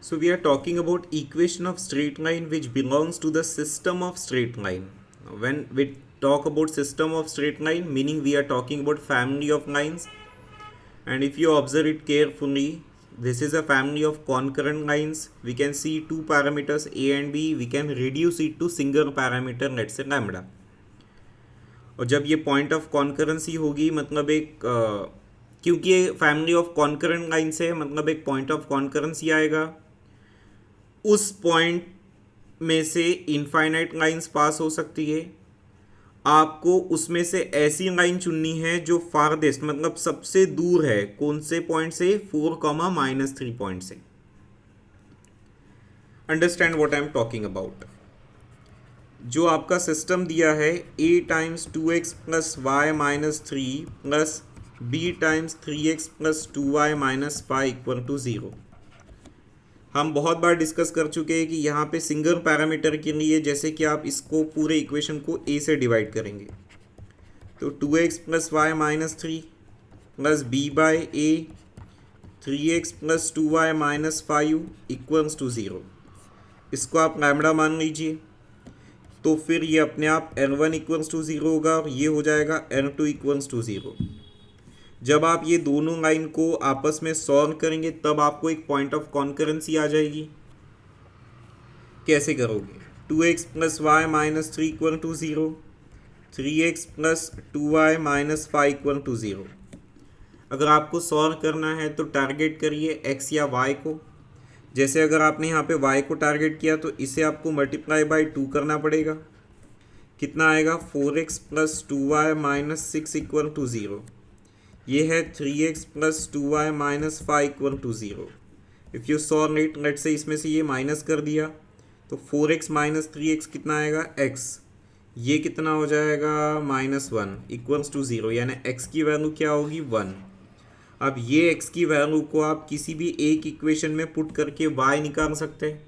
So we are talking about equation of straight line which belongs to the system of straight line. When we talk about system of straight line, meaning we are talking about family of lines, and if you observe it carefully, this is a family of concurrent lines. We can see two parameters a and b. We can reduce it to single parameter, let's say lambda. और जब ये point of concurrency होगी मतलब एक क्योंकि ये family of concurrent lines है मतलब एक पॉइंट ऑफ कॉन्करेंसी आएगा, उस पॉइंट में से इनफाइनाइट लाइंस पास हो सकती है। आपको उसमें से ऐसी लाइन चुननी है जो फारदेस्ट मतलब सबसे दूर है, कौन से पॉइंट से, 4, -3 से। Understand what I am talking about. जो आपका सिस्टम दिया है a times 2x plus Y minus 3 plus b times 3x plus 2y minus 5 equal to 0। हम बहुत बार डिस्कस कर चुके हैं कि यहाँ पे सिंगल पैरामीटर के लिए जैसे कि आप इसको पूरे इक्वेशन को a से डिवाइड करेंगे तो 2x plus Y minus 3 plus b by a 3x plus 2y minus 5 equals to 0। इसको आप लैम्डा मान लीजिए, तो फिर ये अपने आप L1 इक्वल्स टू 0 होगा और ये हो जाएगा L2 इक्वल्स टू 0। जब आप ये दोनों लाइन को आपस में सॉल्व करेंगे तब आपको एक पॉइंट ऑफ कॉन्करेंसी आ जाएगी। कैसे करोगे? 2x plus Y minus 3 equal to 0, 3x plus 2y minus 5 equal to 0। अगर आपको सॉल्व करना है तो टारगेट करिए x या y को। जैसे अगर आपने यहाँ पे y को टारगेट किया तो इसे आपको मल्टीप्लाई बाई 2 करना पड़ेगा। कितना आएगा? 4x plus 2y minus 6 equal to 0। ये है 3x plus 2y minus 5 equal to 0। If you solve it, let say इसमें से ये माइनस कर दिया तो 4x माइनस 3x कितना आएगा? x। ये कितना हो जाएगा? -1 इक्वल्स टू 0, यानी x की वैल्यू क्या होगी? 1। अब ये x की वैल्यू को आप किसी भी एक इक्वेशन में पुट करके y निकाल सकते हैं।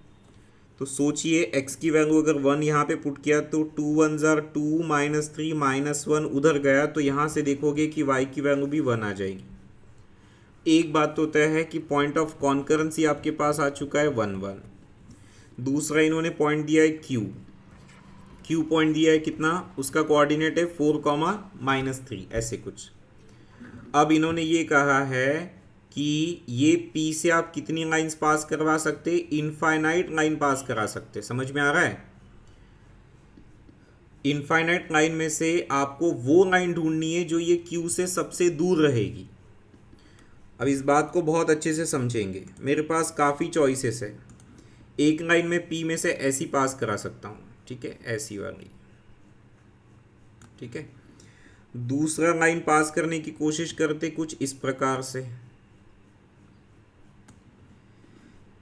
तो सोचिए x की वैल्यू अगर 1 यहाँ पे पुट किया तो 2 1 जार 2 -3 -1 उधर गया तो यहाँ से देखोगे कि y की वैल्यू भी 1 आ जाएगी। एक बात तो तय है कि पॉइंट ऑफ कॉन्करेंसी आपके पास आ चुका है 1 1। दूसरा इन्होंने पॉइंट दिया है q पॉइंट दिया है कितना? उसका कोऑर्डिनेट है 4, -3 ऐसे कुछ। अब इन्होंने ये कहा है कि ये P से आप कितनी लाइंस पास करवा सकते? इनफाइनाइट लाइन पास करा सकते। समझ में आ रहा है? इनफाइनाइट लाइन में से आपको वो लाइन ढूंढनी है जो ये Q से सबसे दूर रहेगी। अब इस बात को बहुत अच्छे से समझेंगे। मेरे पास काफ़ी चॉइसेस है। एक लाइन में P में से ऐसी पास करा सकता हूँ, ठीक है, ऐसी वाली, ठीक है। दूसरा लाइन पास करने की कोशिश करते कुछ इस प्रकार से।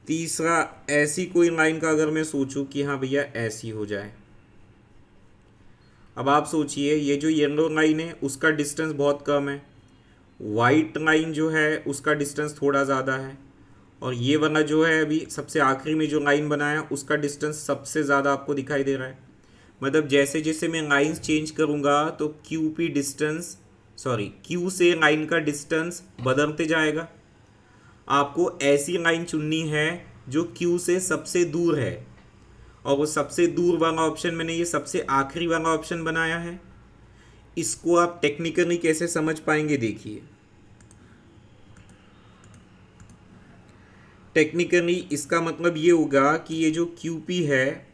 तीसरा ऐसी कोई लाइन का अगर मैं सोचूं कि हाँ भैया ऐसी हो जाए। अब आप सोचिए ये जो येलो लाइन है उसका डिस्टेंस बहुत कम है, वाइट लाइन जो है उसका डिस्टेंस थोड़ा ज़्यादा है, और ये वाला जो है अभी सबसे आखिरी में जो लाइन बनाया उसका डिस्टेंस सबसे ज़्यादा आपको दिखाई दे रहा है। मतलब जैसे जैसे मैं लाइंस चेंज करूँगा तो क्यू से लाइन का डिस्टेंस बदलते जाएगा। आपको ऐसी लाइन चुननी है जो क्यू से सबसे दूर है, और वो सबसे दूर वाला ऑप्शन मैंने ये सबसे आखिरी वाला ऑप्शन बनाया है। इसको आप टेक्निकली कैसे समझ पाएंगे देखिए। टेक्निकली इसका मतलब ये होगा कि ये जो QP है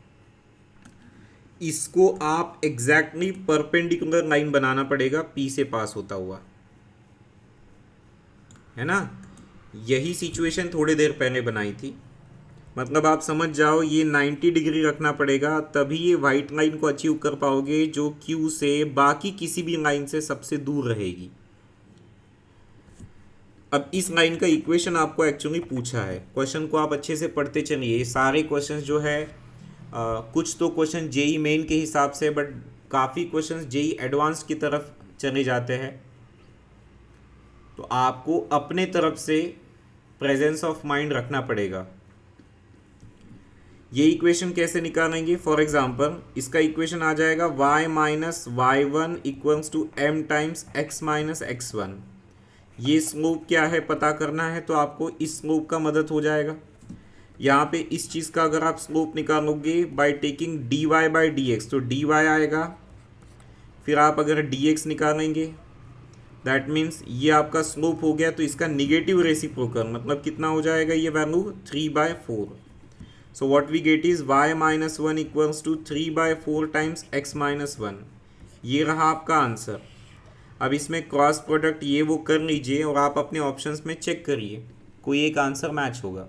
इसको आप एग्जैक्टली परपेंडिकुलर लाइन बनाना पड़ेगा P से पास होता हुआ, है ना। यही सिचुएशन थोड़ी देर पहले बनाई थी। मतलब आप समझ जाओ ये 90 डिग्री रखना पड़ेगा तभी ये वाइट लाइन को अचीव कर पाओगे जो Q से बाकी किसी भी लाइन से सबसे दूर रहेगी। अब इस लाइन का इक्वेशन आपको एक्चुअली पूछा है। क्वेश्चन को आप अच्छे से पढ़ते चलिए। ये सारे क्वेश्चन जो है कुछ तो क्वेश्चन जेई मेन के हिसाब से, बट काफ़ी क्वेश्चन जेई एडवांस की तरफ चले जाते हैं। तो आपको अपने तरफ से प्रेजेंस ऑफ माइंड रखना पड़ेगा। ये इक्वेशन कैसे निकालेंगे? फॉर एग्जांपल इसका इक्वेशन आ जाएगा y minus y1 equals to m times x minus x1। ये स्लोप क्या है पता करना है तो आपको इस स्लोप का मदद हो जाएगा। यहाँ पे इस चीज़ का अगर आप स्लोप निकालोगे by taking D Y by D X, तो डी वाई आएगा, फिर आप अगर डी एक्स निकालेंगे दैट मीन्स ये आपका स्लोप हो गया, तो इसका निगेटिव रेसिप्रोकल मतलब कितना हो जाएगा, ये value 3/4। So what we get is y minus 1 equals to 3/4 times x minus 1। ये रहा आपका आंसर। अब इसमें क्रॉस प्रोडक्ट ये वो कर लीजिए और आप अपने ऑप्शंस में चेक करिए, कोई एक आंसर मैच होगा।